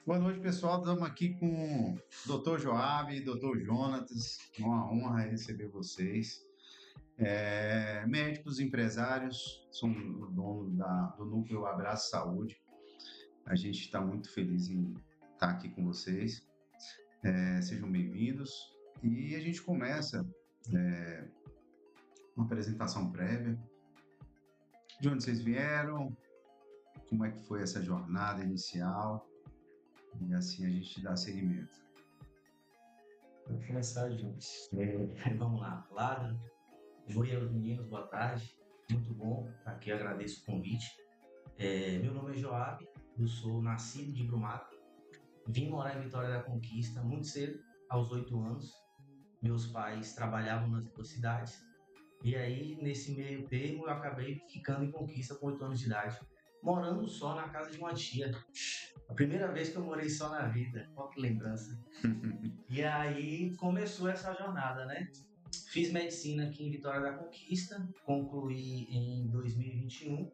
Boa noite, pessoal. Estamos aqui com o Dr. Joab e Dr. Jonatas. É uma honra receber vocês. Médicos, empresários, sou o dono do Núcleo Abraço Saúde. A gente está muito feliz em estar aqui com vocês. Sejam bem-vindos. E a gente começa uma apresentação prévia. De onde vocês vieram, como é que foi essa jornada inicial, e assim a gente dá seguimento. Vou começar, gente. Vamos lá. Lado, oi aos meninos, boa tarde. Muito bom. Aqui eu agradeço o convite. Meu nome é Joab, eu sou nascido de Brumado. Vim morar em Vitória da Conquista muito cedo, aos 8 anos. Meus pais trabalhavam nas duas cidades. E aí, nesse meio termo, eu acabei ficando em Conquista com 8 anos de idade, morando só na casa de uma tia. A primeira vez que eu morei só na vida, olha que lembrança. E aí começou essa jornada, né? Fiz medicina aqui em Vitória da Conquista, concluí em 2021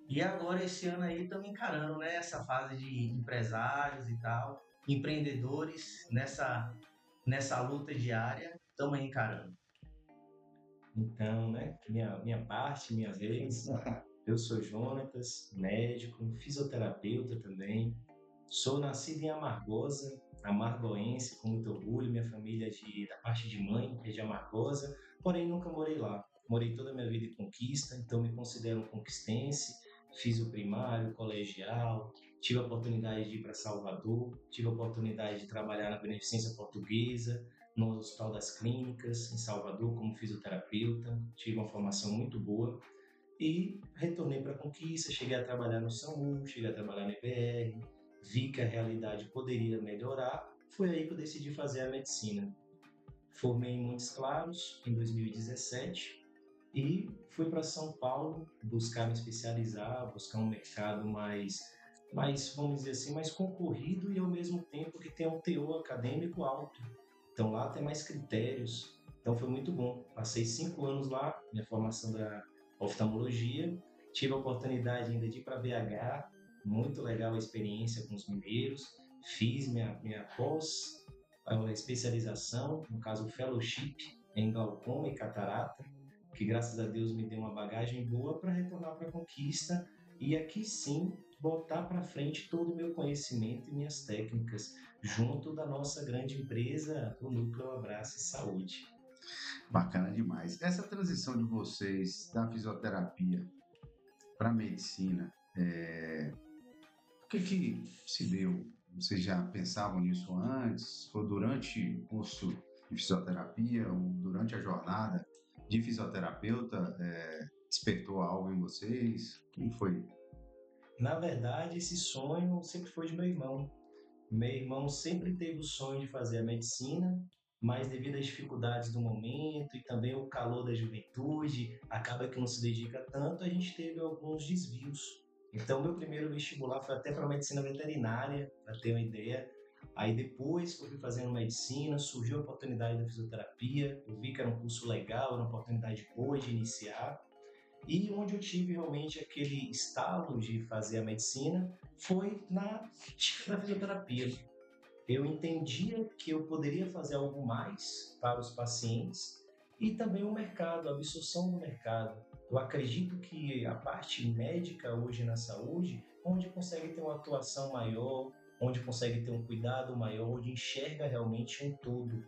e agora esse ano aí estamos encarando, né, essa fase de empresários e tal, empreendedores nessa luta diária, estamos aí encarando. Então, né, minha parte, minha vez, eu sou Jonatas, médico, fisioterapeuta também, sou nascido em Amargosa, amargoense, com muito orgulho. Minha família da parte de mãe é de Amargosa, porém nunca morei lá. Morei toda a minha vida em Conquista, então me considero um conquistense. Fiz o primário, o colegial, tive a oportunidade de ir para Salvador, tive a oportunidade de trabalhar na Beneficência Portuguesa, no Hospital das Clínicas, em Salvador, como fisioterapeuta. Tive uma formação muito boa e retornei para a Conquista, cheguei a trabalhar no SAMU, cheguei a trabalhar no EPR, vi que a realidade poderia melhorar, foi aí que eu decidi fazer a medicina. Formei em Montes Claros em 2017 e fui para São Paulo buscar me especializar, buscar um mercado mais, vamos dizer assim, mais concorrido e ao mesmo tempo que tem um teor acadêmico alto. Então lá tem mais critérios. Então foi muito bom. Passei 5 anos lá, minha formação da oftalmologia. Tive a oportunidade ainda de ir para BH, muito legal a experiência com os mineiros. Fiz minha pós, a especialização, no caso o fellowship em glaucoma e catarata, que graças a Deus me deu uma bagagem boa para retornar para a Conquista e aqui sim botar para frente todo o meu conhecimento e minhas técnicas junto da nossa grande empresa, o Núcleo Abraço e Saúde. Bacana demais. Essa transição de vocês da fisioterapia para a medicina, o que que se deu? Vocês já pensavam nisso antes? Foi durante o curso de fisioterapia ou durante a jornada de fisioterapeuta, despertou algo em vocês? Como foi? Na verdade, esse sonho sempre foi de meu irmão. Meu irmão sempre teve o sonho de fazer a medicina, mas devido às dificuldades do momento e também o calor da juventude, acaba que não se dedica tanto, a gente teve alguns desvios. Então, meu primeiro vestibular foi até para medicina veterinária, para ter uma ideia. Aí depois que eu fui fazendo medicina, surgiu a oportunidade da fisioterapia, eu vi que era um curso legal, era uma oportunidade boa de iniciar. E onde eu tive realmente aquele estalo de fazer a medicina foi na fisioterapia. Eu entendia que eu poderia fazer algo mais para os pacientes e também o mercado, a absorção do mercado. Eu acredito que a parte médica hoje na saúde, onde consegue ter uma atuação maior, onde consegue ter um cuidado maior, onde enxerga realmente um todo.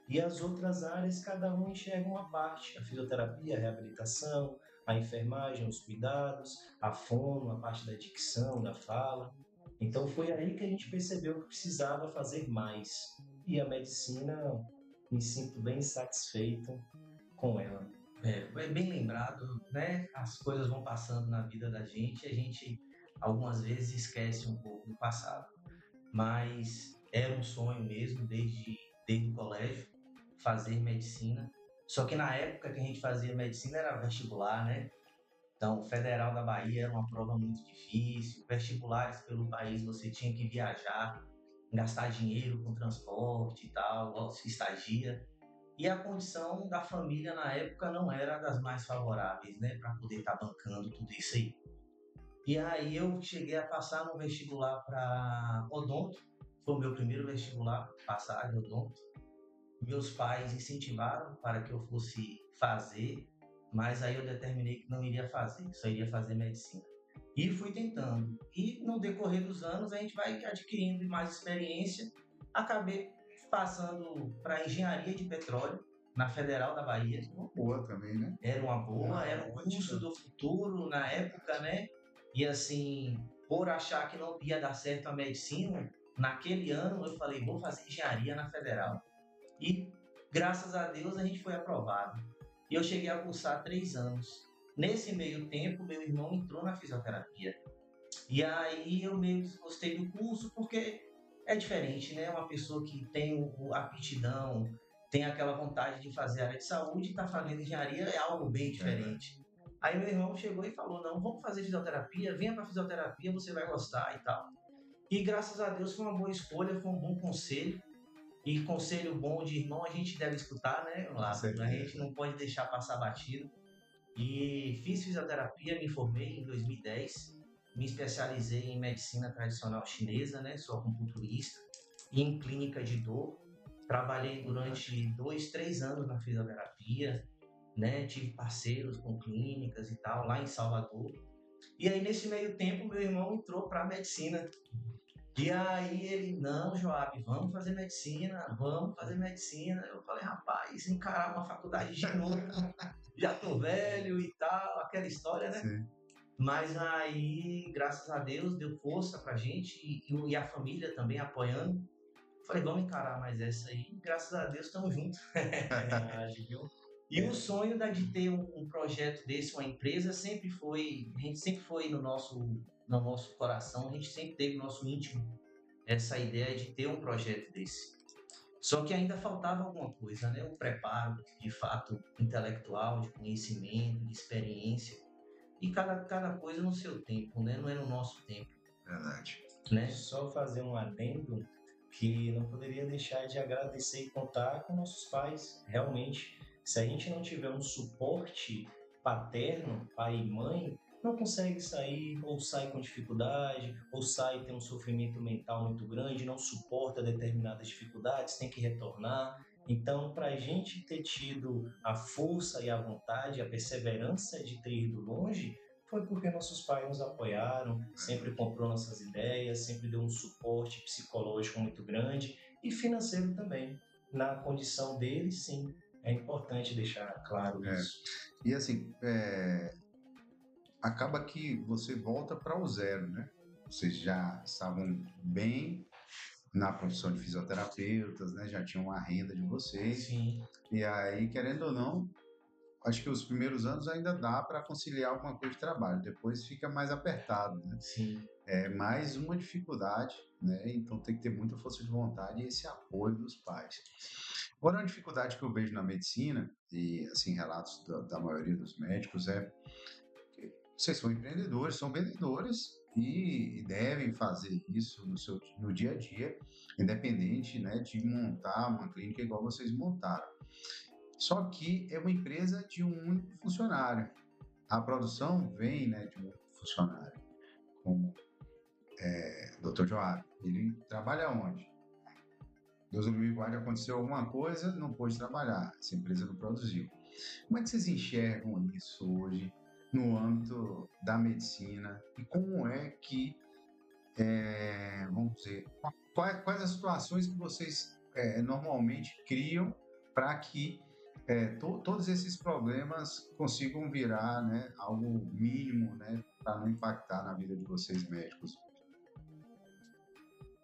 E as outras áreas, cada um enxerga uma parte. A fisioterapia, a reabilitação, a enfermagem, os cuidados, a fono, a parte da dicção, da fala. Então foi aí que a gente percebeu que precisava fazer mais. E a medicina, me sinto bem satisfeito com ela. É bem lembrado, né? As coisas vão passando na vida da gente e a gente algumas vezes esquece um pouco do passado. Mas era um sonho mesmo desde o colégio fazer medicina. Só que na época que a gente fazia medicina era vestibular, né? Então, o Federal da Bahia era uma prova muito difícil, vestibulares pelo país você tinha que viajar, gastar dinheiro com transporte e tal, estagia. E a condição da família na época não era das mais favoráveis, né, para poder estar bancando tudo isso aí. E aí eu cheguei a passar no vestibular para odonto, foi o meu primeiro vestibular, passar de odonto. Meus pais incentivaram para que eu fosse fazer, mas aí eu determinei que não iria fazer, só iria fazer medicina. E fui tentando. E no decorrer dos anos a gente vai adquirindo mais experiência. Acabei passando para engenharia de petróleo na Federal da Bahia. Uma boa também, né? Era uma boa, Ah, era o curso ótimo. do futuro na época, né? E assim, por achar que não ia dar certo a medicina, naquele ano eu falei, vou fazer engenharia na Federal. E graças a Deus a gente foi aprovado. E eu cheguei a cursar 3 anos. Nesse meio tempo, meu irmão entrou na fisioterapia. E aí eu meio desgostei do curso porque é diferente, né? Uma pessoa que tem a aptidão, tem aquela vontade de fazer área de saúde e está fazendo engenharia é algo bem Verdade. diferente. Aí meu irmão chegou e falou: não, vamos fazer fisioterapia, venha para fisioterapia, você vai gostar e tal. E graças a Deus foi uma boa escolha, foi um bom conselho. E conselho bom de irmão a gente deve escutar, né, Com Lázaro? A gente certeza. não pode deixar passar batido. E fiz fisioterapia, me formei em 2010, me especializei em medicina tradicional chinesa, né? Sou acupunturista, e em clínica de dor. Trabalhei durante 2, 3 anos na fisioterapia, né? Tive parceiros com clínicas e tal, lá em Salvador. E aí, nesse meio tempo, meu irmão entrou para a medicina. E aí ele, não, Joab, vamos fazer medicina, vamos fazer medicina. Eu falei, rapaz, encarar uma faculdade de novo, já tô velho e tal, aquela história, né? Sim. Mas aí, graças a Deus, deu força pra gente e a família também apoiando. Falei, vamos encarar mais essa aí. Graças a Deus, estamos juntos. Verdade, viu? E o sonho de ter um projeto desse, uma empresa, sempre foi, a gente sempre foi no nosso coração, a gente sempre teve no nosso íntimo essa ideia de ter um projeto desse. Só que ainda faltava alguma coisa, né? Um preparo, de fato, intelectual, de conhecimento, de experiência. E cada coisa no seu tempo, né? Não é no nosso tempo, Verdade. né? Só fazer um adendo que não poderia deixar de agradecer e contar com nossos pais. Realmente, se a gente não tiver um suporte paterno, pai e mãe, não consegue sair, ou sai com dificuldade, ou sai e tem um sofrimento mental muito grande, não suporta determinadas dificuldades, tem que retornar. Então, para a gente ter tido a força e a vontade, a perseverança de ter ido longe, foi porque nossos pais nos apoiaram, sempre comprou nossas ideias, sempre deu um suporte psicológico muito grande e financeiro também. Na condição deles, sim, é importante deixar claro É. isso. E assim, acaba que você volta para o zero, né? Vocês já estavam bem na profissão de fisioterapeutas, né? Já tinham uma renda de vocês. Sim, E aí, querendo ou não, acho que os primeiros anos ainda dá para conciliar alguma coisa de trabalho. Depois fica mais apertado, né? sim. É mais uma dificuldade, né? Então tem que ter muita força de vontade e esse apoio dos pais. Agora, uma dificuldade que eu vejo na medicina, e assim, relatos da maioria dos médicos, é que vocês são empreendedores, são vendedores e devem fazer isso no dia a dia, independente, né, de montar uma clínica igual vocês montaram. Só que é uma empresa de um único funcionário. A produção vem, né, de um único funcionário, como o Dr. Joab. Ele trabalha onde? Deus me guarde, aconteceu alguma coisa, não pôde trabalhar, essa empresa não produziu. Como é que vocês enxergam isso hoje no âmbito da medicina e como é que, vamos dizer, quais as situações que vocês normalmente criam para que todos esses problemas consigam virar, né, algo mínimo, né, para não impactar na vida de vocês médicos?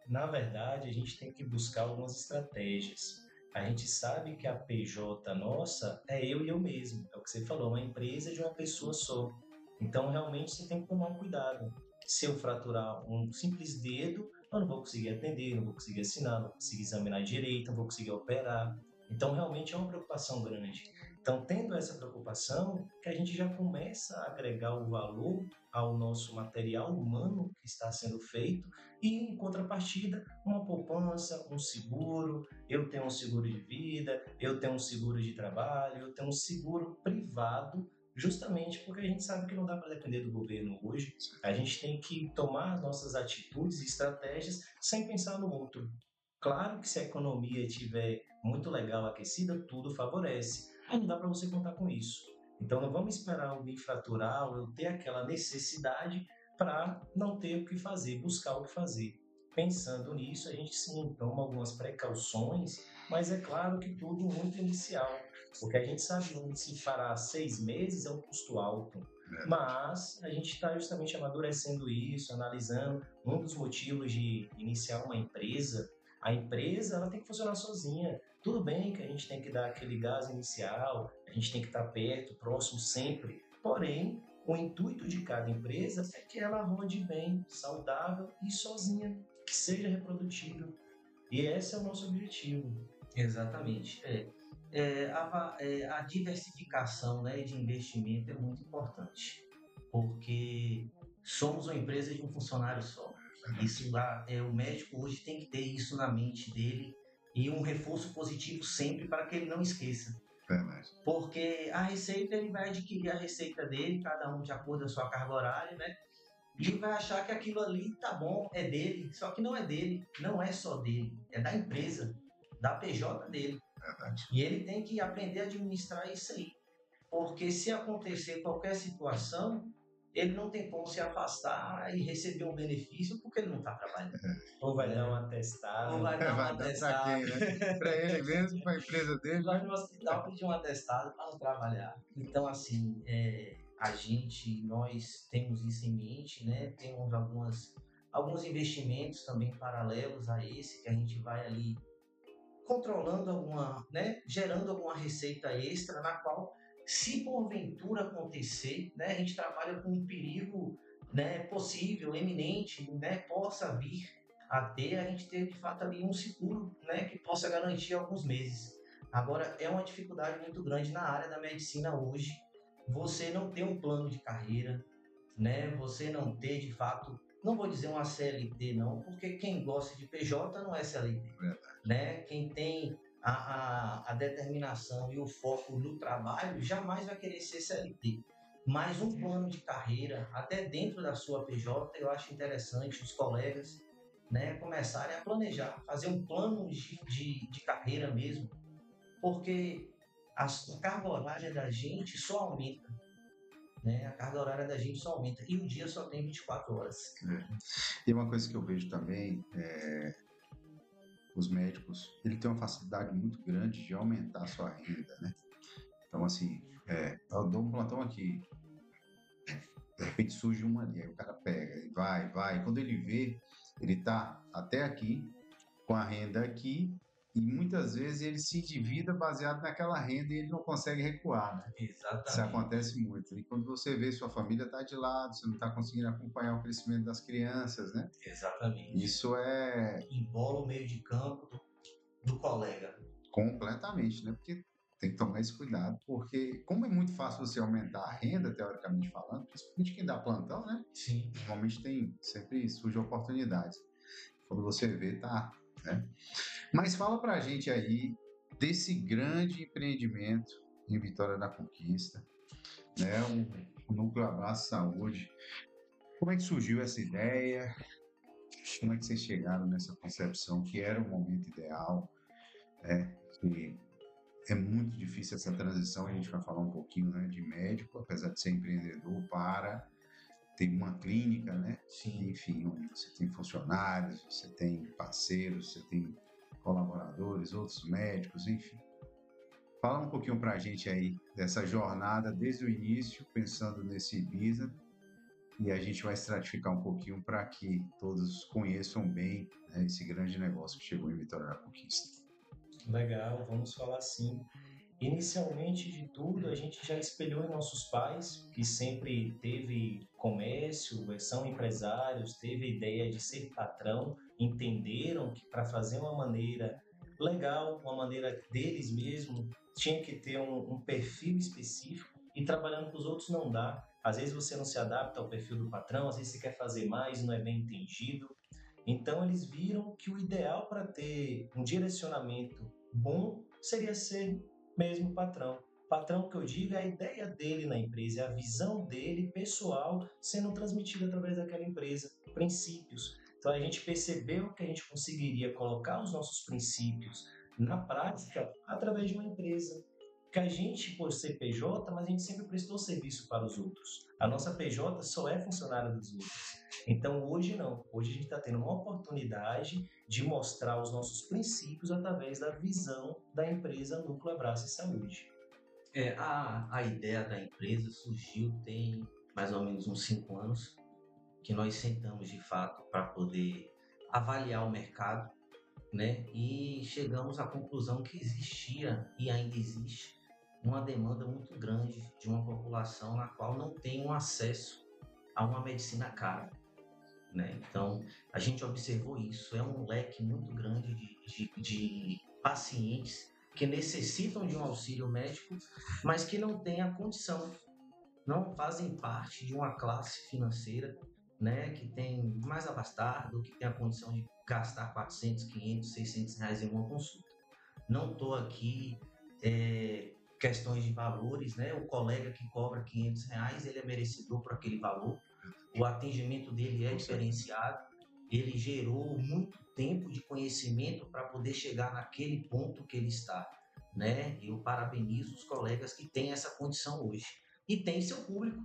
Na verdade, a gente tem que buscar algumas estratégias. A gente sabe que a PJ nossa é eu e eu mesmo, é o que você falou, uma empresa de uma pessoa só. Então, realmente, você tem que tomar um cuidado. Se eu fraturar um simples dedo, eu não vou conseguir atender, não vou conseguir assinar, não vou conseguir examinar direito, não vou conseguir operar. Então, realmente é uma preocupação grande. Então, tendo essa preocupação, que a gente já começa a agregar o valor ao nosso material humano que está sendo feito e, em contrapartida, uma poupança, um seguro. Eu tenho um seguro de vida, eu tenho um seguro de trabalho, eu tenho um seguro privado justamente porque a gente sabe que não dá para depender do governo hoje. A gente tem que tomar as nossas atitudes e estratégias sem pensar no outro. Claro que se a economia estiver muito legal, aquecida, tudo favorece. Mas não dá para você contar com isso. Então não vamos esperar alguém fraturar ou eu ter aquela necessidade para não ter o que fazer, buscar o que fazer. Pensando nisso, a gente sim toma algumas precauções, mas é claro que tudo muito inicial, porque a gente sabe que se parar 6 meses é um custo alto. Mas a gente está justamente amadurecendo isso, analisando um dos motivos de iniciar uma empresa. A empresa ela tem que funcionar sozinha. Tudo bem que a gente tem que dar aquele gás inicial, a gente tem que estar perto, próximo sempre. Porém, o intuito de cada empresa é que ela rode bem, saudável e sozinha, que seja reprodutível. E esse é o nosso objetivo. Exatamente. A diversificação, né, de investimento é muito importante, porque somos uma empresa de um funcionário só. Isso lá, o médico hoje tem que ter isso na mente dele e um reforço positivo sempre para que ele não esqueça. Verdade. Porque a receita, ele vai adquirir a receita dele, cada um de acordo com a sua carga horária, né? E vai achar que aquilo ali tá bom, é dele, só que não é dele, não é só dele, é da empresa, da PJ dele. Verdade. E ele tem que aprender a administrar isso aí, porque se acontecer qualquer situação, ele não tem como se afastar e receber um benefício porque ele não está trabalhando. Ou vai dar um atestado. Ou vai dar um Vai dar pra atestado. quem, né? Pra ele mesmo, pra empresa dele, Vai né? no hospital pedir um atestado para não trabalhar. Então, assim, nós temos isso em mente, né? Temos alguns investimentos também paralelos a esse, que a gente vai ali controlando né? Gerando alguma receita extra, na qual, se porventura acontecer, né? A gente trabalha com um perigo, né? Possível, eminente, né? Possa vir a ter, a gente ter de fato ali um seguro, né? Que possa garantir alguns meses. Agora, é uma dificuldade muito grande na área da medicina hoje, você não ter um plano de carreira, né? Você não ter, de fato, não vou dizer uma CLT não, porque quem gosta de PJ não é CLT, né? Quem tem a determinação e o foco no trabalho jamais vai querer ser CLT. Mas um plano de carreira, até dentro da sua PJ, eu acho interessante os colegas, né, começarem a planejar, fazer um plano de carreira mesmo, porque a carga horária da gente só aumenta, né? A carga horária da gente só aumenta e o dia só tem 24 horas. E uma coisa que eu vejo também os médicos, ele tem uma facilidade muito grande de aumentar a sua renda, né? Então, assim, eu dou um plantão aqui, de repente surge uma ali, aí o cara pega e vai, e quando ele vê, ele tá até aqui, com a renda aqui, e muitas vezes ele se endivida baseado naquela renda e ele não consegue recuar, né? Isso Exatamente. acontece muito. E quando você vê sua família está de lado, você não está conseguindo acompanhar o crescimento das crianças, né? Exatamente. Isso é Embola o meio de campo do colega. completamente, né? Porque tem que tomar esse cuidado, porque como é muito fácil você aumentar a renda, teoricamente falando, principalmente quem dá plantão, né? Sim. Normalmente sempre surge oportunidades. Quando você vê, tá, né? Mas fala pra gente aí desse grande empreendimento em Vitória da Conquista, né? O Núcleo Abraço Saúde. Como é que surgiu essa ideia? Como é que vocês chegaram nessa concepção que era o momento ideal, né? Que é muito difícil essa transição, a gente vai falar um pouquinho, né, de médico, apesar de ser empreendedor, para ter uma clínica, né? Sim. Enfim, onde você tem funcionários, você tem parceiros, você tem colaboradores, outros médicos, enfim. Fala um pouquinho para a gente aí dessa jornada desde o início, pensando nesse business, e a gente vai estratificar um pouquinho para que todos conheçam bem, né, esse grande negócio que chegou em Vitória da Conquista. Legal, vamos falar sim. Inicialmente de tudo, a gente já espelhou em nossos pais, que sempre teve comércio, são empresários, teve a ideia de ser patrão, entenderam que para fazer uma maneira legal, uma maneira deles mesmo, tinha que ter um perfil específico e trabalhando com os outros não dá. Às vezes você não se adapta ao perfil do patrão, às vezes você quer fazer mais e não é bem entendido. Então eles viram que o ideal para ter um direcionamento bom seria ser mesmo patrão. Patrão, que eu digo, é a ideia dele na empresa, é a visão dele pessoal sendo transmitida através daquela empresa, princípios. Então a gente percebeu que a gente conseguiria colocar os nossos princípios na prática através de uma empresa. Que a gente, por ser PJ, mas a gente sempre prestou serviço para os outros. A nossa PJ só é funcionária dos outros. Então hoje não. Hoje a gente está tendo uma oportunidade de mostrar os nossos princípios através da visão da empresa Núcleo Abraço e Saúde. A ideia da empresa surgiu tem mais ou menos uns 5 anos, que nós sentamos de fato para poder avaliar o mercado, né? E chegamos à conclusão que existia e ainda existe uma demanda muito grande de uma população na qual não tem um acesso a uma medicina cara, né? Então, a gente observou isso, é um leque muito grande de pacientes que necessitam de um auxílio médico, mas que não têm a condição, não fazem parte de uma classe financeira, né, que tem mais abastado, que tem a condição de gastar 400, 500, 600 reais em uma consulta. Não estou aqui questões de valores, né? O colega que cobra 500 reais, ele é merecedor por aquele valor, o atendimento dele é diferenciado, ele gerou muito tempo de conhecimento para poder chegar naquele ponto que ele está, né? Eu parabenizo os colegas que têm essa condição hoje e tem seu público,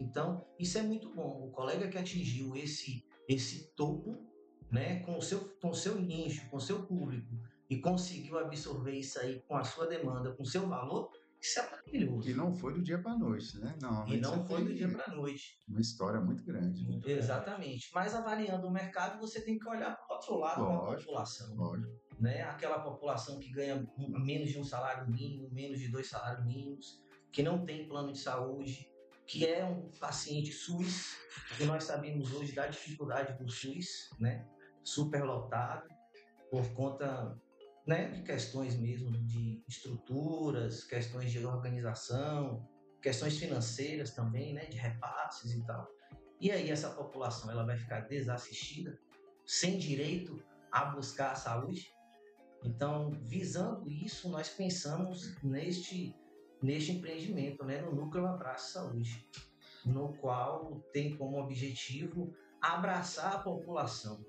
Então, isso é muito bom. O colega que atingiu esse topo, né, com o seu nicho, com o seu público e conseguiu absorver isso aí com a sua demanda, com o seu valor, isso é maravilhoso. E não foi do dia para a noite, né? E não foi do dia para a noite. Uma história muito grande. Exatamente. Mas avaliando o mercado, você tem que olhar para o outro lado da população. Lógico. Né? Aquela população que ganha menos de um salário mínimo, menos de 2 salários mínimos, que não tem plano de saúde, que é um paciente SUS, que nós sabemos hoje da dificuldade do SUS, né? Superlotado, por conta, né, de questões mesmo de estruturas, questões de organização, questões financeiras também, né, de repasses e tal. E aí essa população ela vai ficar desassistida, sem direito a buscar a saúde. Então, visando isso, nós pensamos neste empreendimento, né, no Núcleo Abraço Saúde, no qual tem como objetivo abraçar a população.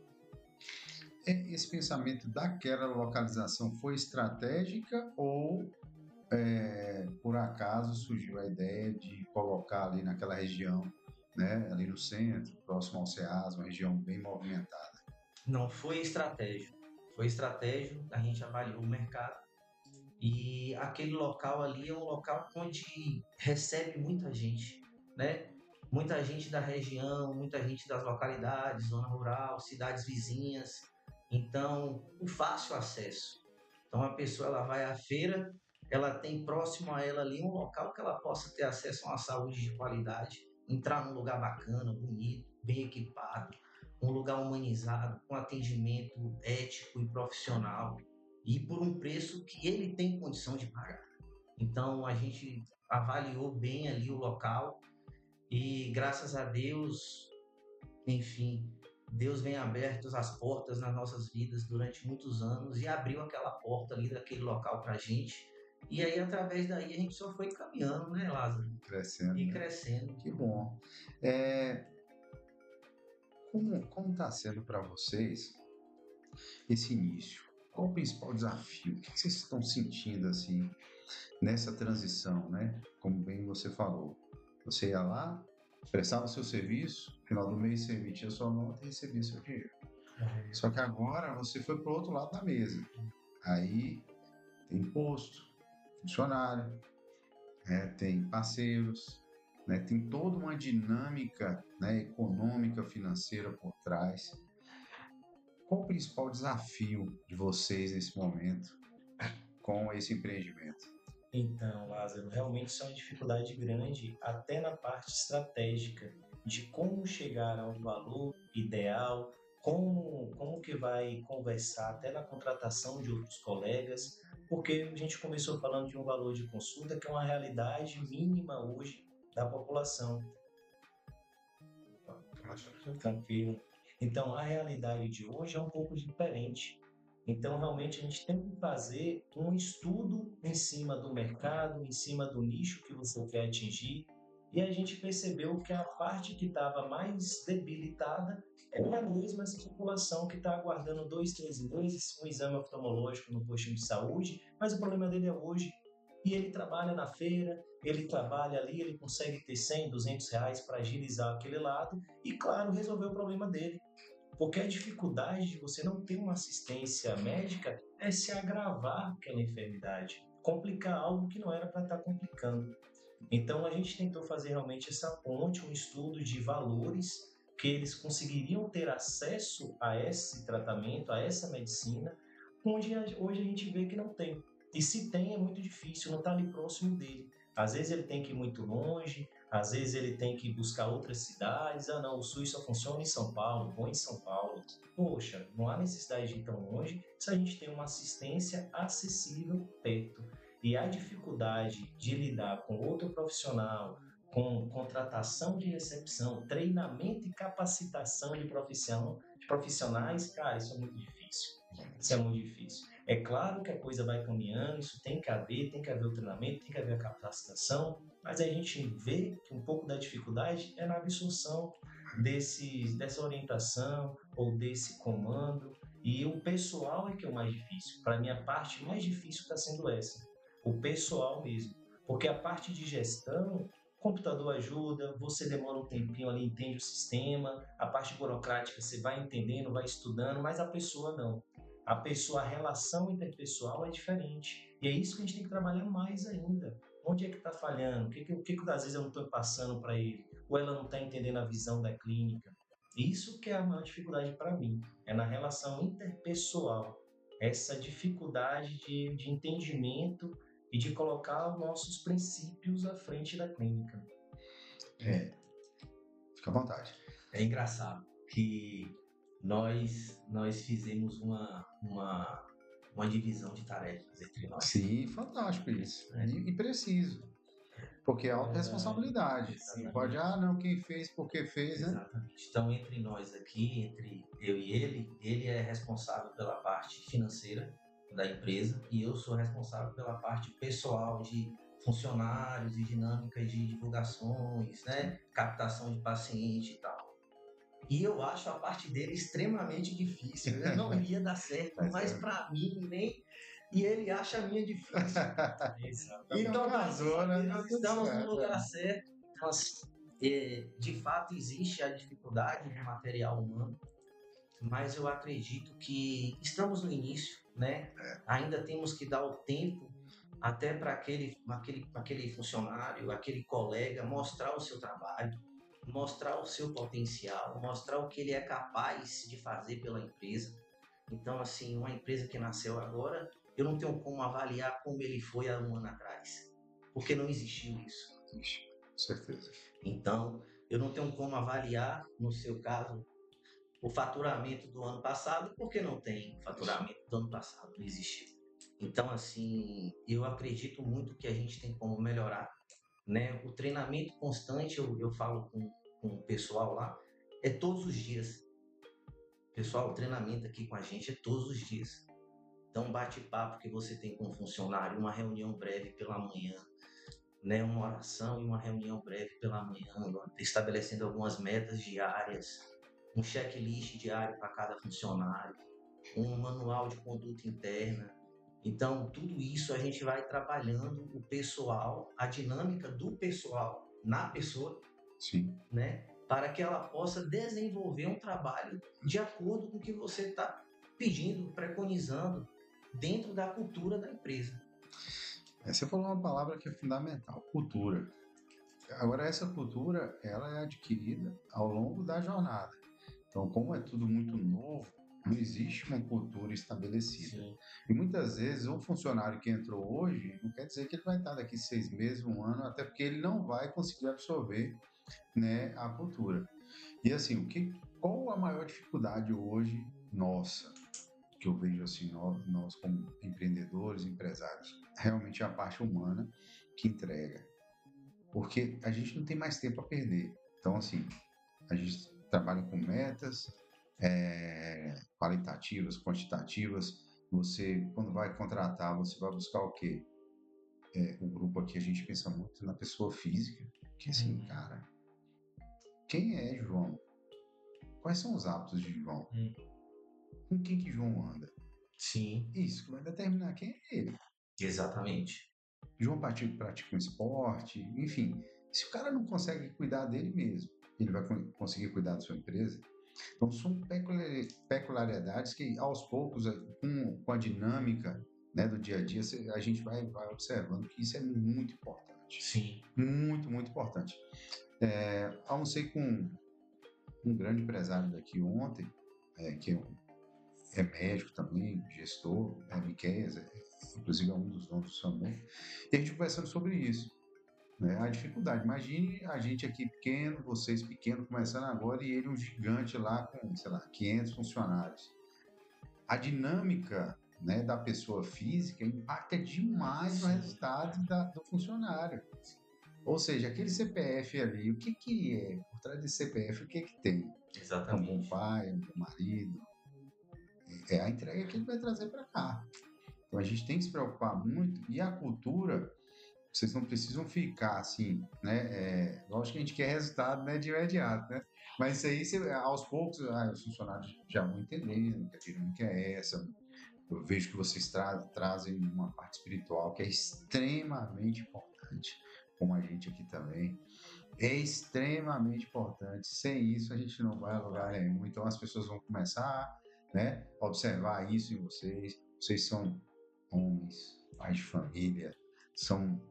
Esse pensamento daquela localização foi estratégica ou por acaso surgiu a ideia de colocar ali naquela região, né, ali no centro, próximo ao CEAS, uma região bem movimentada? Não, foi estratégico. Foi estratégico, a gente avaliou o mercado e aquele local ali é um local onde recebe muita gente, né? Muita gente da região, muita gente das localidades, zona rural, cidades vizinhas. Então, o fácil acesso. Então, a pessoa ela vai à feira, ela tem próximo a ela ali um local que ela possa ter acesso a uma saúde de qualidade, entrar num lugar bacana, bonito, bem equipado, um lugar humanizado, com atendimento ético e profissional e por um preço que ele tem condição de pagar. Então, a gente avaliou bem ali o local e, graças a Deus, enfim, Deus vem aberto as portas nas nossas vidas durante muitos anos e abriu aquela porta ali daquele local para a gente. E aí, através daí, a gente só foi caminhando, né, Lázaro? Crescendo. E crescendo. Que bom. Como está sendo para vocês esse início? Qual o principal desafio? O que vocês estão sentindo assim nessa transição, né? Como bem você falou, você ia lá, prestava seu serviço, no final do mês você emitia sua nota e recebia seu dinheiro. Só que agora você foi para o outro lado da mesa. Aí tem imposto, funcionário, tem parceiros, né? Tem toda uma dinâmica, né, econômica, financeira por trás. Qual o principal desafio de vocês nesse momento com esse empreendimento? Então, Lázaro, realmente isso é uma dificuldade grande até na parte estratégica de como chegar ao valor ideal, como que vai conversar até na contratação de outros colegas, porque a gente começou falando de um valor de consulta que é uma realidade mínima hoje da população. Tranquilo. Então, a realidade de hoje é um pouco diferente. Então, realmente, a gente tem que fazer um estudo em cima do mercado, em cima do nicho que você quer atingir, e a gente percebeu que a parte que estava mais debilitada é a mesma essa população que está aguardando 2, 3 meses um exame oftalmológico no postinho de saúde, mas o problema dele é hoje. E ele trabalha na feira, ele trabalha ali, ele consegue ter 100, R$ 200 para agilizar aquele lado e, claro, resolver o problema dele. Porque a dificuldade de você não ter uma assistência médica é se agravar aquela enfermidade, complicar algo que não era para estar complicando. Então a gente tentou fazer realmente essa ponte, um estudo de valores que eles conseguiriam ter acesso a esse tratamento, a essa medicina, onde hoje a gente vê que não tem. E se tem, é muito difícil, não está ali próximo dele. Às vezes ele tem que ir muito longe, às vezes ele tem que buscar outras cidades. Ah, não, o SUS só funciona em São Paulo, vou em São Paulo. Poxa, não há necessidade de ir tão longe se a gente tem uma assistência acessível perto. E a dificuldade de lidar com outro profissional, com contratação de recepção, treinamento e capacitação de profissionais, cara, isso é muito difícil. Isso é muito difícil. É claro que a coisa vai caminhando, isso tem que haver o treinamento, tem que haver a capacitação, mas a gente vê que um pouco da dificuldade é na absorção dessa orientação ou desse comando. E o pessoal é que é o mais difícil. Para mim, a parte mais difícil está sendo essa, o pessoal mesmo. Porque a parte de gestão, o computador ajuda, você demora um tempinho ali, entende o sistema, a parte burocrática você vai entendendo, vai estudando, mas a pessoa não. A pessoa, a relação interpessoal é diferente. E é isso que a gente tem que trabalhar mais ainda. Onde é que está falhando? O que às vezes eu não estou passando para ele? Ou ela não está entendendo a visão da clínica? Isso que é a maior dificuldade para mim, é na relação interpessoal. Essa dificuldade de entendimento e de colocar os nossos princípios à frente da clínica. É, fica à vontade. É engraçado que nós fizemos uma divisão de tarefas entre nós. Sim, fantástico isso. E preciso. Porque é autorresponsabilidade. Não pode, não, quem fez, porque fez, né? Exatamente. Então, entre nós aqui, entre eu e ele é responsável pela parte financeira da empresa e eu sou responsável pela parte pessoal de funcionários e dinâmicas de divulgações, né? Captação de paciente e tal. E eu acho a parte dele extremamente difícil. Eu não ia dar certo, mas para mim nem. E ele acha a minha difícil. Então, casou, né? nós estamos no lugar certo. Mas, de fato, existe a dificuldade do material humano, mas eu acredito que estamos no início, né? Ainda temos que dar o tempo até para aquele funcionário, aquele colega mostrar o seu trabalho, mostrar o seu potencial, mostrar o que ele é capaz de fazer pela empresa. Então, assim, uma empresa que nasceu agora, eu não tenho como avaliar como ele foi há um ano atrás, porque não existiu isso. Com certeza. Então, eu não tenho como avaliar, no seu caso, o faturamento do ano passado, porque não tem faturamento do ano passado, não existiu. Então, assim, eu acredito muito que a gente tem como melhorar, né? O treinamento constante, eu falo com o pessoal lá, é todos os dias. Pessoal, o treinamento aqui com a gente é todos os dias. Então, um bate-papo que você tem com um funcionário, uma reunião breve pela manhã, né? Uma oração e uma reunião breve pela manhã, estabelecendo algumas metas diárias, um checklist diário para cada funcionário, um manual de conduta interna. Então, tudo isso a gente vai trabalhando o pessoal, a dinâmica do pessoal na pessoa, sim, né? Para que ela possa desenvolver um trabalho de acordo com o que você está pedindo, preconizando dentro da cultura da empresa. Você falou uma palavra que é fundamental, cultura. Agora, essa cultura, ela é adquirida ao longo da jornada. Então, como é tudo muito novo, não existe uma cultura estabelecida. Sim. E muitas vezes, um funcionário que entrou hoje, não quer dizer que ele vai estar daqui 6 meses, 1 ano, até porque ele não vai conseguir absorver, né, a cultura. E assim, qual a maior dificuldade hoje nossa, que eu vejo assim, nós como empreendedores, empresários, realmente é a parte humana que entrega. Porque a gente não tem mais tempo a perder. Então, assim, a gente trabalha com metas qualitativas, quantitativas, Você, quando vai contratar, você vai buscar o quê? O grupo aqui a gente pensa muito na pessoa física, que assim, cara, quem é João? Quais são os hábitos de João? Com quem que João anda? Sim, Isso que vai determinar quem é ele. exatamente. João pratica um esporte, enfim. Se o cara não consegue cuidar dele mesmo, ele vai conseguir cuidar da sua empresa? Então, são peculiaridades que, aos poucos, com a dinâmica, né, do dia a dia, a gente vai observando que isso é muito importante. Sim. Muito, muito importante. Almocei com um grande empresário daqui ontem, que é médico também, gestor, Miqueias, inclusive é um dos donos do SAMU, e a gente conversando sobre isso. Né? A dificuldade. Imagine a gente aqui pequeno, vocês pequenos, começando agora, e ele um gigante lá com, sei lá, 500 funcionários. A dinâmica, né, da pessoa física impacta demais no resultado do funcionário. Ou seja, aquele CPF ali, o que é? Por trás desse CPF, o que tem? Exatamente. É um bom pai, é um bom marido. É a entrega que ele vai trazer para cá. Então a gente tem que se preocupar muito. E a cultura, vocês não precisam ficar assim, né? Lógico que a gente quer resultado, né, de imediato, né? Mas isso aí, aos poucos, os funcionários já vão entendendo que a dinâmica é essa. Eu vejo que vocês trazem uma parte espiritual que é extremamente importante, como a gente aqui também. É extremamente importante. Sem isso, a gente não vai a lugar nenhum. Então, as pessoas vão começar, né, a observar isso em vocês. Vocês são homens, pais de família, são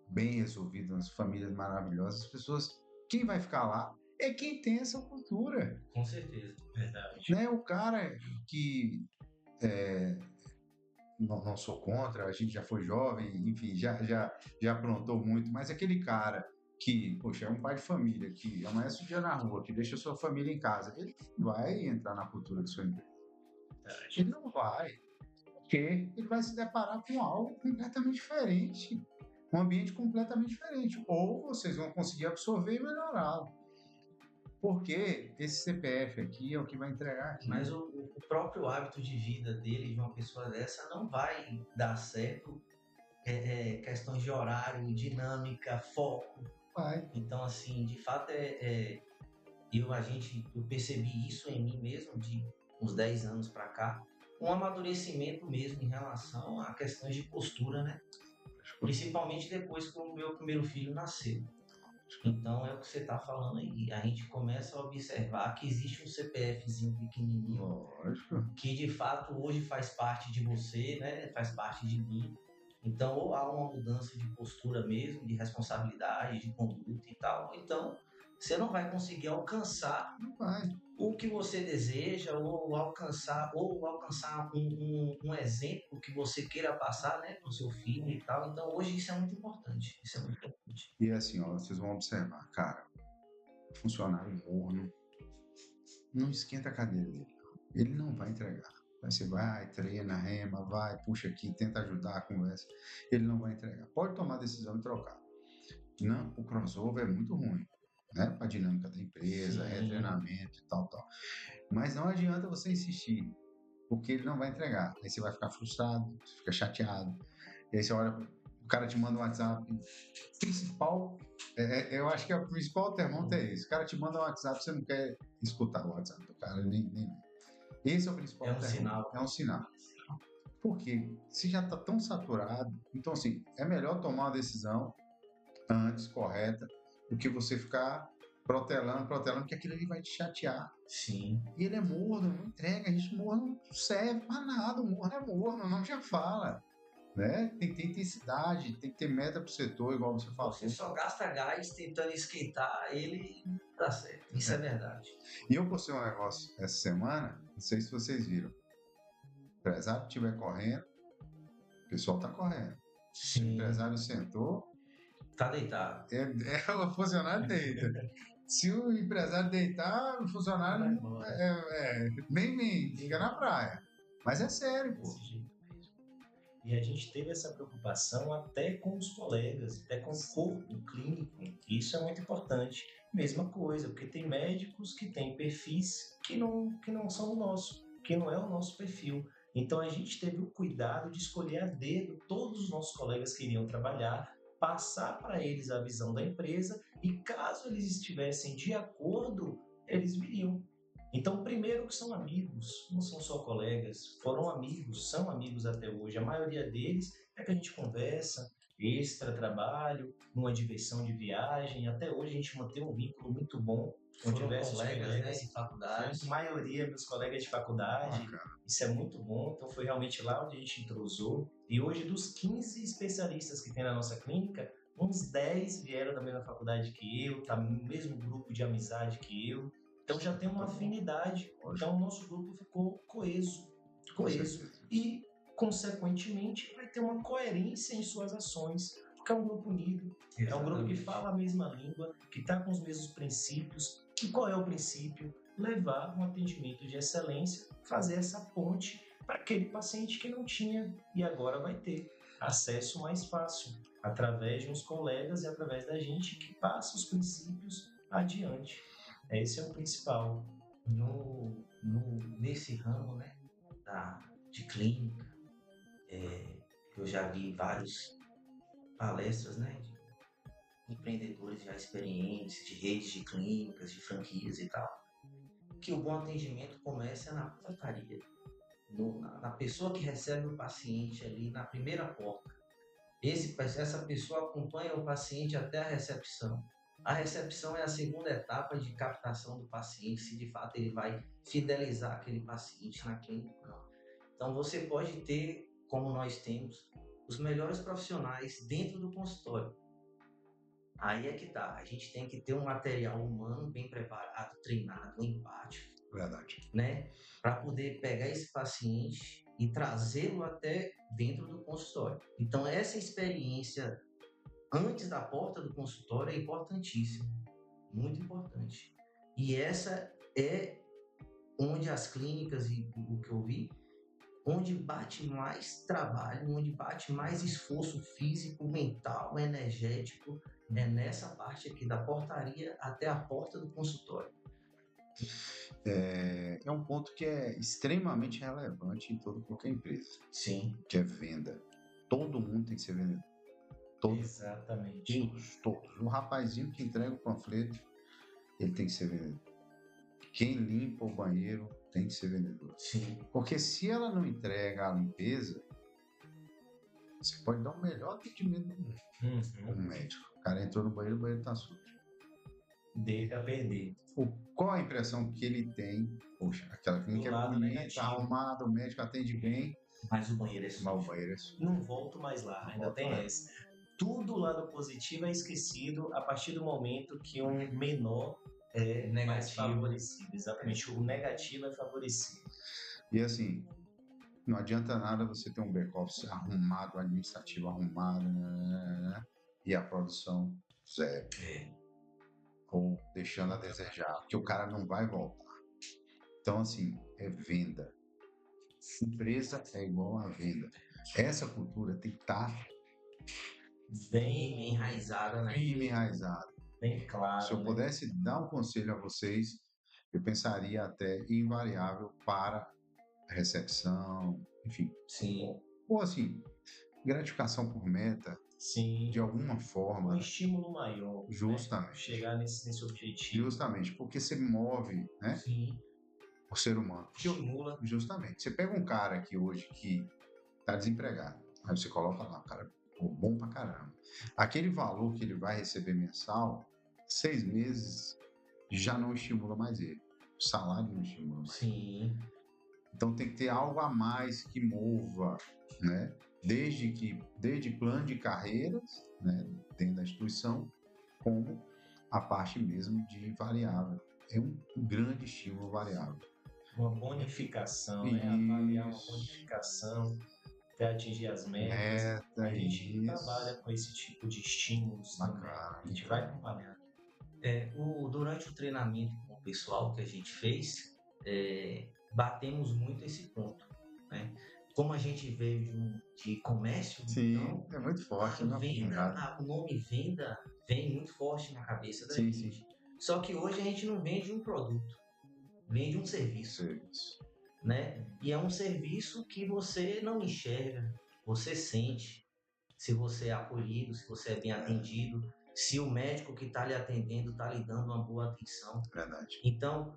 bem resolvidos, umas famílias maravilhosas. As pessoas, quem vai ficar lá é quem tem essa cultura. Com certeza, verdade. Né? O cara que não sou contra, a gente já foi jovem, enfim, já aprontou muito, mas aquele cara que, poxa, é um pai de família, que amanhece o dia na rua, que deixa a sua família em casa, ele não vai entrar na cultura da sua empresa. Ele não vai, porque ele vai se deparar com algo completamente diferente, um ambiente completamente diferente, ou vocês vão conseguir absorver e melhorá-lo. Porque esse CPF aqui é o que vai entregar aqui. Mas o próprio hábito de vida dele, de uma pessoa dessa, não vai dar certo. Questões de horário, dinâmica, foco. Vai. Então, assim, de fato, eu percebi isso em mim mesmo de uns 10 anos para cá. Um amadurecimento mesmo em relação a questões de postura, né? Principalmente depois que o meu primeiro filho nasceu. Então é o que você está falando aí. A gente começa a observar que existe um CPFzinho pequenininho, lógico, que de fato hoje faz parte de você, né? Faz parte de mim. Então ou há uma mudança de postura mesmo, de responsabilidade, de conduta e tal. Ou então você não vai conseguir alcançar o que você deseja ou alcançar um exemplo que você queira passar, né, para o seu filho e tal. Então hoje isso é muito importante. Isso é muito importante. E assim, ó, vocês vão observar, cara, funcionário morno não esquenta a cadeira dele. Ele não vai entregar. Você vai, treina, rema, vai, puxa aqui, tenta ajudar, conversa. Ele não vai entregar. Pode tomar a decisão e trocar. Não, o crossover é muito ruim, né? Para a dinâmica da empresa, treinamento e tal. Mas não adianta você insistir, porque ele não vai entregar. Aí você vai ficar frustrado, você fica chateado. E aí você olha, o cara te manda um WhatsApp. Eu acho que o principal termômetro é esse. O cara te manda um WhatsApp, você não quer escutar o WhatsApp do cara, nem. Esse é o principal termômetro. Sinal. É um sinal. Porque se já está tão saturado, então assim, é melhor tomar uma decisão antes, correta, do que você ficar protelando, porque aquilo ali vai te chatear. Sim. E ele é morno, não entrega, a gente morno não serve para nada, o morno é morno, o nome já fala. Né? Tem que ter intensidade, tem que ter meta pro setor, igual você falou. Você só gasta gás tentando esquentar ele, dá certo. Isso é verdade. E eu postei um negócio essa semana, não sei se vocês viram. O empresário estiver correndo, o pessoal tá correndo. Sim. Se o empresário sentou, tá deitado. O funcionário deita. Se o empresário deitar, o funcionário nem vem, fica na praia. Mas é sério, pô. E a gente teve essa preocupação até com os colegas, até com o corpo clínico. Isso é muito importante. Mesma coisa, porque tem médicos que têm perfis que não são o nosso, que não é o nosso perfil. Então a gente teve o cuidado de escolher a dedo todos os nossos colegas que iriam trabalhar, passar para eles a visão da empresa e caso eles estivessem de acordo, eles viriam. Então, primeiro que são amigos, não são só colegas, foram amigos, são amigos até hoje. A maioria deles é que a gente conversa, extra trabalho, numa diversão de viagem. Até hoje a gente mantém um vínculo muito bom com Foram diversos colegas, né, colegas. em faculdade. A maioria dos colegas de faculdade, Bacana. isso é muito bom. Então foi realmente lá onde a gente entrosou. E hoje, dos 15 especialistas que tem na nossa clínica, uns 10 vieram da mesma faculdade que eu, tá no mesmo grupo de amizade que eu. Então já tem uma afinidade. Então o nosso grupo ficou coeso. Com certeza. E, consequentemente, vai ter uma coerência em suas ações. Porque é um grupo unido, é um grupo que Exatamente. fala a mesma língua, que está com os mesmos princípios. E qual é o princípio? Levar um atendimento de excelência, fazer essa ponte para aquele paciente que não tinha e agora vai ter acesso mais fácil, através de uns colegas e através da gente que passa os princípios adiante. Esse é o principal. Nesse ramo, né, de clínica, eu já vi várias palestras, né, de empreendedores já experientes, de redes de clínicas, de franquias e tal, que o bom atendimento começa na portaria, na pessoa que recebe o paciente ali na primeira porta. Essa pessoa acompanha o paciente até a recepção. A recepção é a segunda etapa de captação do paciente, se de fato ele vai fidelizar aquele paciente na clínica ou não. Então você pode ter, como nós temos, os melhores profissionais dentro do consultório. Aí é que tá, a gente tem que ter um material humano bem preparado, treinado, empático, Verdade. né? Para poder pegar esse paciente e trazê-lo até dentro do consultório. Então essa experiência antes da porta do consultório é importantíssima, muito importante. E essa é onde as clínicas e o que eu vi, onde bate mais trabalho, onde bate mais esforço físico, mental, energético, é nessa parte aqui da portaria até a porta do consultório. É um ponto que é extremamente relevante em toda qualquer empresa, Sim, que é venda. Todo mundo tem que ser vendedor. Todos. exatamente. Todos. O rapazinho que entrega o panfleto, ele tem que ser vendedor. Quem limpa o banheiro tem que ser vendedor. Sim, Porque se ela não entrega a limpeza, você pode dar o melhor atendimento do mundo. Como médico. O cara entrou no banheiro, o banheiro tá sujo. deixa perder. Qual a impressão que ele tem? Poxa, aquela clínica Do é lado bonita, negativo. arrumada, o médico atende bem, Mas o banheiro é mas o sujo. banheiro é sujo. Não volto mais lá, ainda Volto tem mais. essa. Tudo lado positivo é esquecido a partir do momento que um menor é mais Negativo. favorecido. Exatamente, o negativo é favorecido. E assim, não adianta nada você ter um back-office arrumado, administrativo arrumado, né, e a produção zero. Ou deixando a desejar, porque o cara não vai voltar. Então, assim, é venda. Empresa é igual a venda. Essa cultura tem que estar Bem enraizada, né? firme e enraizada. Bem claro. Se eu né? pudesse dar um conselho a vocês, eu pensaria até invariável para recepção, enfim. Sim, Ou assim, gratificação por meta, sim. de alguma Um forma, estímulo maior. né? justamente. Chegar nesse objetivo. Justamente, porque você move, né, Sim. o ser humano. Estimula. Justamente. Você pega um cara aqui hoje que tá desempregado, aí você coloca lá, o cara bom pra caramba. Aquele valor que ele vai receber mensal, 6 meses já não estimula mais ele. O salário não estimula mais. Sim, Então tem que ter algo a mais que mova, né? Desde plano de carreiras, né, dentro da instituição, como a parte mesmo de variável. É um grande estímulo variável. uma bonificação, né? Avaliar uma Isso. bonificação até atingir as metas. Meta, A gente isso. trabalha com esse tipo de estímulos também. Bacana. A gente vai trabalhando. Durante o treinamento com o pessoal que a gente fez, batemos muito esse ponto, né? Como a gente veio de comércio, Sim, então é muito forte, né? o nome venda vem muito forte na cabeça da Sim, gente. Só que hoje a gente não vende um produto, vende um serviço. Serviço. né? E é um serviço que você não enxerga, você sente se você é acolhido, se você é bem atendido, se o médico que está lhe atendendo está lhe dando uma boa atenção. Verdade. Então,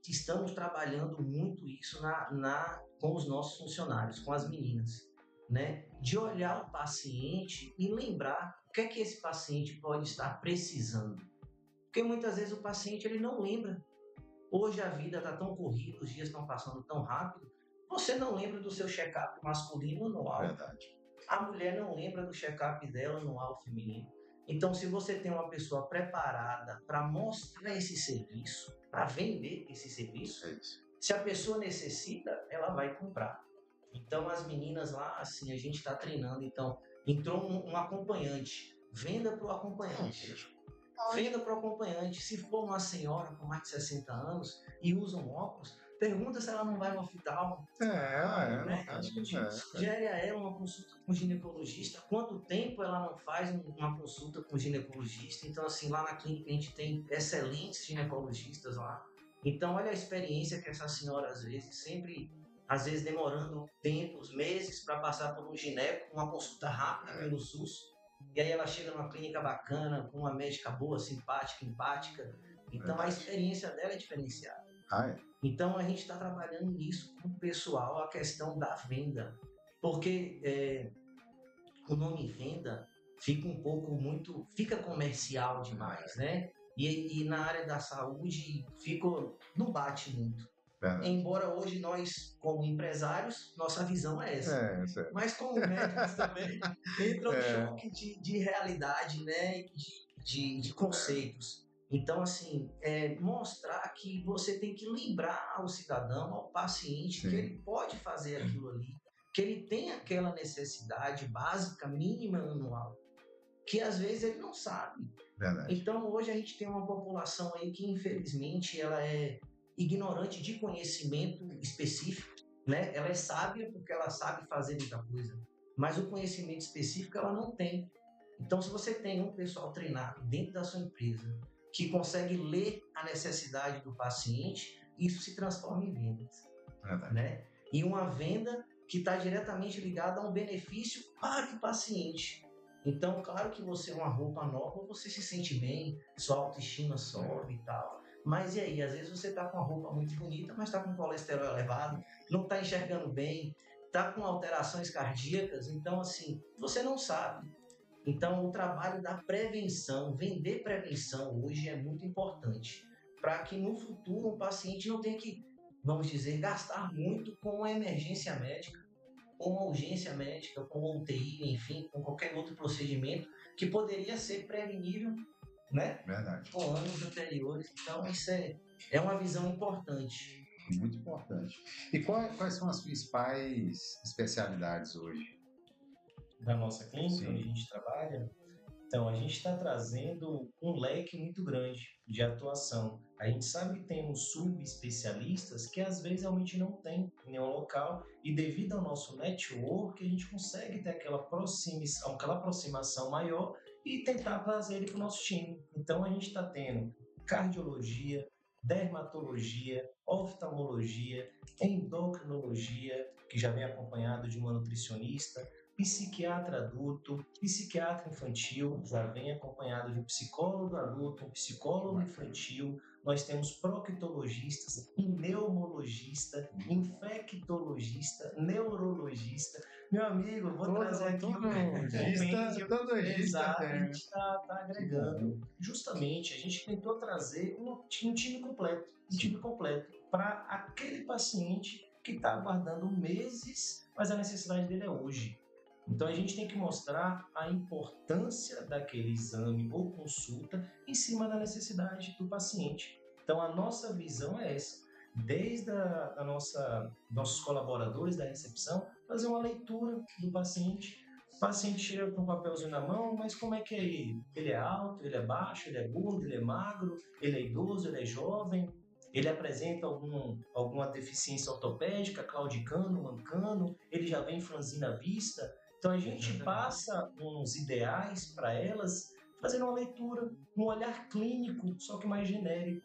estamos trabalhando muito isso com os nossos funcionários, com as meninas, né? De olhar o paciente e lembrar o que é que esse paciente pode estar precisando. Porque muitas vezes o paciente ele não lembra. Hoje a vida está tão corrida, os dias estão passando tão rápido, você não lembra do seu check-up masculino anual. Verdade. A mulher não lembra do check-up dela anual feminino. Então, se você tem uma pessoa preparada para mostrar esse serviço, para vender esse serviço, se a pessoa necessita, ela vai comprar. Então, as meninas lá, assim, a gente está treinando. Então, entrou um acompanhante. Venda para o acompanhante. Venda para o acompanhante. Se for uma senhora com mais de 60 anos e usa um óculos, pergunta se ela não vai no oftalmo. Né? Sugere a ela uma consulta com o ginecologista. Quanto tempo ela não faz uma consulta com o ginecologista? Então, assim, lá na clínica a gente tem excelentes ginecologistas lá. Então, olha a experiência que essa senhora, às vezes demorando tempos, meses para passar por um gineco, uma consulta rápida pelo SUS. E aí ela chega numa clínica bacana, com uma médica boa, simpática, empática. Então, a experiência dela é diferenciada. Então, a gente está trabalhando nisso com o pessoal, a questão da venda. Porque o nome venda fica comercial demais, né? E na área da saúde não bate muito. Embora hoje nós, como empresários, nossa visão é essa. Mas como médicos também, entra um choque de realidade, né? De conceitos. Então, assim, mostrar que você tem que lembrar ao cidadão, ao paciente, que ele pode fazer aquilo ali, que ele tem aquela necessidade básica, mínima anual, que às vezes ele não sabe. Verdade. Então, hoje a gente tem uma população aí que, infelizmente, ela é ignorante de conhecimento específico, né? Ela é sábia porque ela sabe fazer muita coisa, mas o conhecimento específico ela não tem. Então, se você tem um pessoal treinado dentro da sua empresa que consegue ler a necessidade do paciente, isso se transforma em vendas. Né? E uma venda que está diretamente ligada a um benefício para o paciente. Então, claro que você é uma roupa nova, você se sente bem, sua autoestima sobe e tal. Mas e aí? Às vezes você está com uma roupa muito bonita, mas está com colesterol elevado, não está enxergando bem, está com alterações cardíacas. Então, assim, você não sabe. Então, o trabalho da prevenção, vender prevenção hoje é muito importante, para que no futuro o paciente não tenha que, vamos dizer, gastar muito com uma emergência médica, com uma urgência médica, com uma UTI, enfim, com qualquer outro procedimento que poderia ser prevenível, né? Verdade. Com anos anteriores. Então, isso é uma visão importante. Muito importante. E quais são as principais especialidades hoje? Da nossa clínica, onde a gente trabalha? Então, a gente está trazendo um leque muito grande de atuação. A gente sabe que temos subespecialistas que às vezes realmente não tem em nenhum local e devido ao nosso network a gente consegue ter aquela aproximação maior e tentar trazer ele para o nosso time. Então, a gente está tendo cardiologia, dermatologia, oftalmologia, endocrinologia, que já vem acompanhado de uma nutricionista, psiquiatra adulto, psiquiatra infantil, já vem acompanhado de um psicólogo adulto, um psicólogo infantil. Nós temos proctologistas, pneumologista, infectologista, neurologista. Meu amigo, eu vou trazer aqui todo exato, a gente está agregando. Justamente, a gente tentou trazer um time completo para aquele paciente que está aguardando meses, mas a necessidade dele é hoje. Então, a gente tem que mostrar a importância daquele exame ou consulta em cima da necessidade do paciente. Então, a nossa visão é essa. Desde nossos colaboradores da recepção, fazer uma leitura do paciente. O paciente chega com um papelzinho na mão, mas como é que é ele? Ele é alto, ele é baixo, ele é gordo, ele é magro, ele é idoso, ele é jovem? Ele apresenta alguma deficiência ortopédica, claudicando, mancando? Ele já vem franzindo a vista? Então, a gente passa uns ideais para elas, fazendo uma leitura, um olhar clínico, só que mais genérico,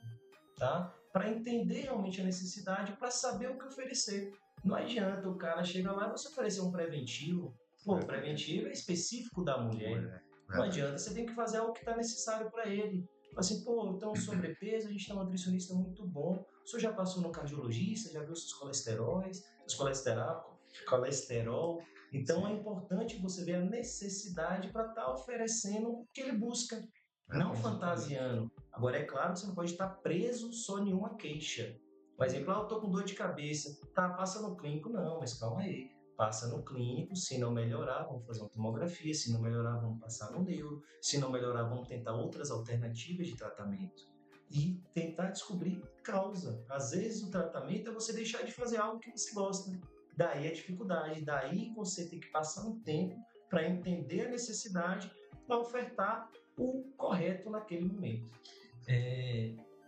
tá? para entender realmente a necessidade, para saber o que oferecer. Não adianta o cara chegar lá e você oferecer um preventivo. Pô, o preventivo é específico da mulher. Não adianta, você tem que fazer algo que está necessário para ele. Assim, pô, então sobrepeso, a gente tem um nutricionista muito bom. O senhor já passou no cardiologista, já viu seus colesteróis, os colesterol. Então é importante você ver a necessidade para estar oferecendo o que ele busca, não fantasiando. Agora, é claro que você não pode estar preso só em uma queixa. Por exemplo, eu estou com dor de cabeça, tá, passa no clínico. Não, mas calma aí. Passa no clínico, se não melhorar, vamos fazer uma tomografia, se não melhorar, vamos passar no neuro, se não melhorar, vamos tentar outras alternativas de tratamento e tentar descobrir causa. Às vezes o tratamento é você deixar de fazer algo que você gosta. Daí a dificuldade, daí você tem que passar um tempo para entender a necessidade para ofertar o correto naquele momento.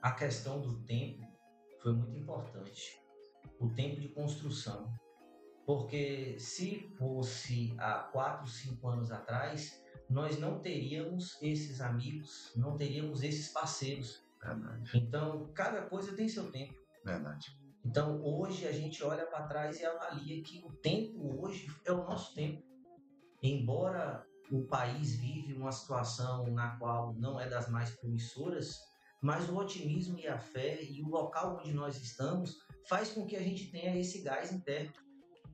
A questão do tempo foi muito importante. O tempo de construção. Porque se fosse há 4, 5 anos atrás, nós não teríamos esses amigos, não teríamos esses parceiros. Verdade. Então, cada coisa tem seu tempo. Verdade. Então, hoje a gente olha para trás e avalia que o tempo hoje é o nosso tempo. Embora o país vive uma situação na qual não é das mais promissoras, mas o otimismo e a fé e o local onde nós estamos faz com que a gente tenha esse gás interno,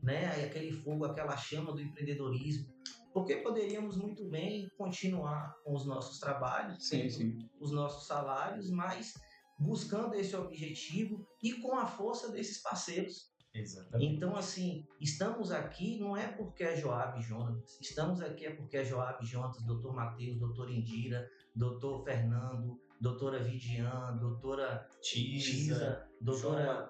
né? Aquele fogo, aquela chama do empreendedorismo, porque poderíamos muito bem continuar com os nossos trabalhos, os nossos salários, mas buscando esse objetivo e com a força desses parceiros. Exatamente. Então, assim, estamos aqui não é porque é Joab e Jonas, estamos aqui é porque é Joab e Jonas, doutor Matheus, doutora Indira, doutor Fernando, doutora Vidian, doutora Tisa, doutora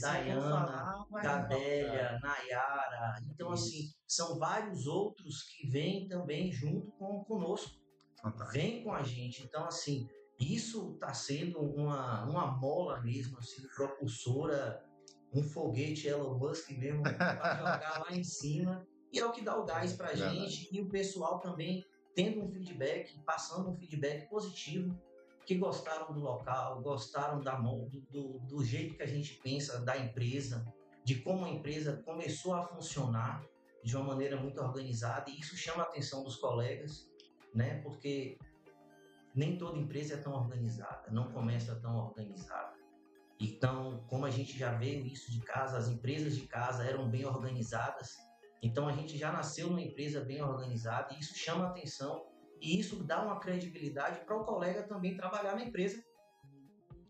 Dayana, Gadélia, Nayara. Então, assim, são vários outros que vêm também junto conosco. Fantástico. Vem com a gente. Então, assim, isso está sendo uma mola mesmo, assim, propulsora, um foguete Elon Musk mesmo, para jogar lá em cima. E é o que dá o gás para a gente. E o pessoal também tendo um feedback, passando um feedback positivo, que gostaram do local, gostaram do jeito que a gente pensa da empresa, de como a empresa começou a funcionar de uma maneira muito organizada. E isso chama a atenção dos colegas, né? Porque nem toda empresa é tão organizada, não começa tão organizada. Então, como a gente já veio isso de casa, as empresas de casa eram bem organizadas, então a gente já nasceu numa empresa bem organizada e isso chama a atenção e isso dá uma credibilidade para o colega também trabalhar na empresa.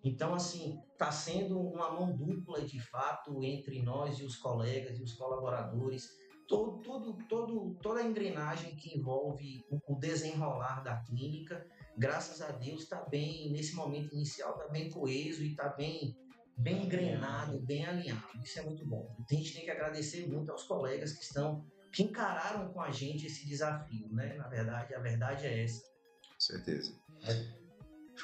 Então, assim, está sendo uma mão dupla de fato entre nós e os colegas e os colaboradores. Toda a engrenagem que envolve o desenrolar da clínica, graças a Deus, está bem, nesse momento inicial, está bem coeso e está bem engrenado, bem alinhado. Isso é muito bom. A gente tem que agradecer muito aos colegas que encararam com a gente esse desafio, né? Na verdade, a verdade é essa. Com certeza.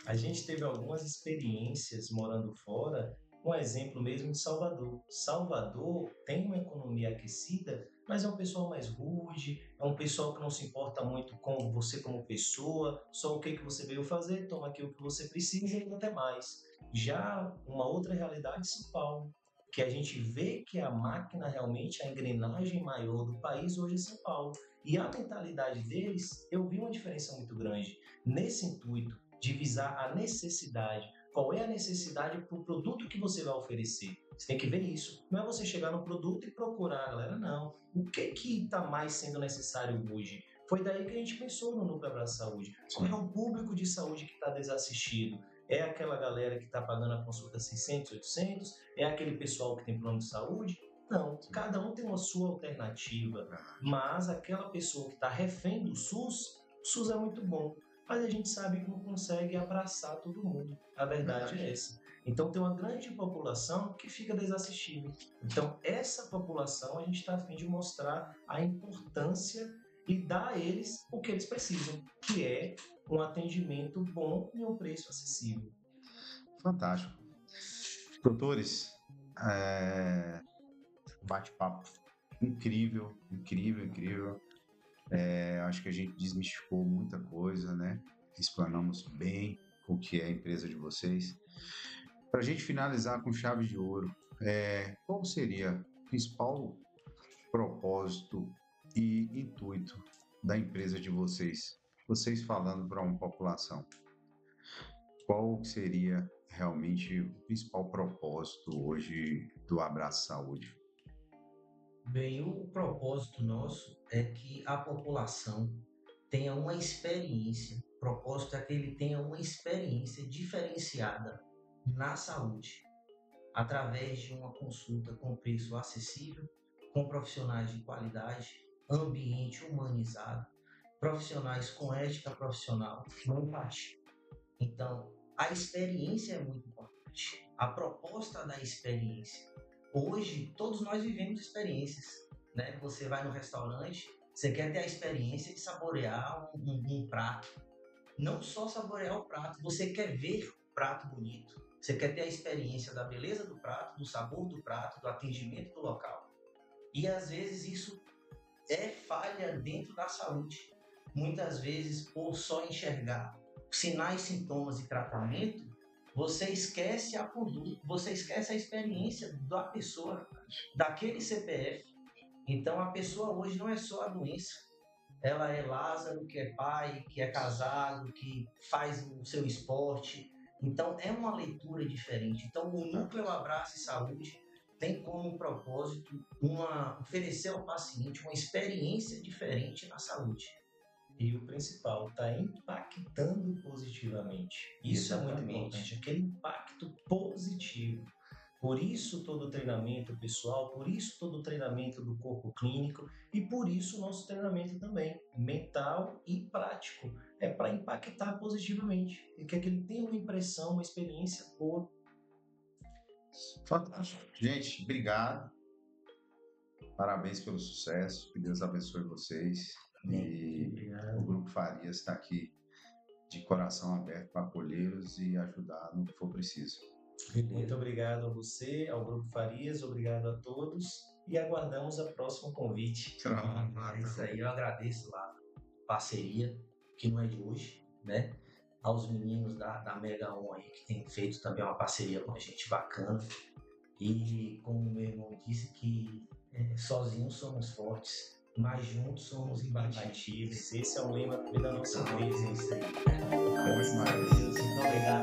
A gente teve algumas experiências morando fora. Um exemplo mesmo de Salvador. Salvador tem uma economia aquecida, mas é um pessoal mais rude, é um pessoal que não se importa muito com você como pessoa, só o que você veio fazer, toma aqui o que você precisa e até mais. Já uma outra realidade de São Paulo, que a gente vê que a máquina realmente, a engrenagem maior do país hoje é São Paulo. E a mentalidade deles, eu vi uma diferença muito grande nesse intuito de visar a necessidade. Qual é a necessidade para o produto que você vai oferecer? Você tem que ver isso. Não é você chegar no produto e procurar, galera, não. O que está mais sendo necessário hoje? Foi daí que a gente pensou no Núcleo Abraço Saúde. Qual é o público de saúde que está desassistido? É aquela galera que está pagando a consulta 600, 800? É aquele pessoal que tem plano de saúde? Não, cada um tem uma sua alternativa. Mas aquela pessoa que está refém do SUS, o SUS é muito bom. Mas a gente sabe que não consegue abraçar todo mundo. A verdade é essa. Então tem uma grande população que fica desassistida. Então essa população a gente está a fim de mostrar a importância e dar a eles o que eles precisam, que é um atendimento bom e um preço acessível. Fantástico. Doutores, bate-papo incrível. Acho que a gente desmistificou muita coisa, né? Explanamos bem o que é a empresa de vocês. Para a gente finalizar com chave de ouro, qual seria o principal propósito e intuito da empresa de vocês? Vocês falando para uma população, qual seria realmente o principal propósito hoje do Abraço Saúde? Bem, o propósito nosso é que a população tenha uma experiência. O propósito é que ele tenha uma experiência diferenciada na saúde, através de uma consulta com preço acessível, com profissionais de qualidade, ambiente humanizado, profissionais com ética profissional, com empatia. Então, a experiência é muito importante. A proposta da experiência. Hoje, todos nós vivemos experiências, né? Você vai no restaurante, você quer ter a experiência de saborear um prato. Não só saborear o prato, você quer ver o prato bonito. Você quer ter a experiência da beleza do prato, do sabor do prato, do atendimento do local. E às vezes isso é falha dentro da saúde. Muitas vezes, por só enxergar sinais, sintomas e tratamento, você esquece a conduta, você esquece a experiência da pessoa, daquele CPF. Então, a pessoa hoje não é só a doença. Ela é Lázaro, que é pai, que é casado, que faz o seu esporte. Então, é uma leitura diferente. Então, o Núcleo Abraço e Saúde tem como propósito oferecer ao paciente uma experiência diferente na saúde. E o principal, está impactando positivamente. Isso é muito importante, aquele impacto positivo. Por isso todo o treinamento pessoal, por isso todo o treinamento do corpo clínico e por isso o nosso treinamento também, mental e prático. É para impactar positivamente, e que ele tenha uma impressão, uma experiência boa. Fantástico. Gente, obrigado. Parabéns pelo sucesso. Que Deus abençoe vocês. E o Grupo Farias está aqui de coração aberto para acolhê-los e ajudar no que for preciso. Muito obrigado a você, ao Grupo Farias, obrigado a todos e aguardamos o próximo convite. É isso aí, eu agradeço a parceria, que não é de hoje, né? Aos meninos da Mega On aí, que tem feito também uma parceria com a gente bacana. E como o meu irmão disse, que sozinhos somos fortes, mas juntos somos imbatíveis. Esse é o lema da nossa empresa. É isso aí. Muito obrigado.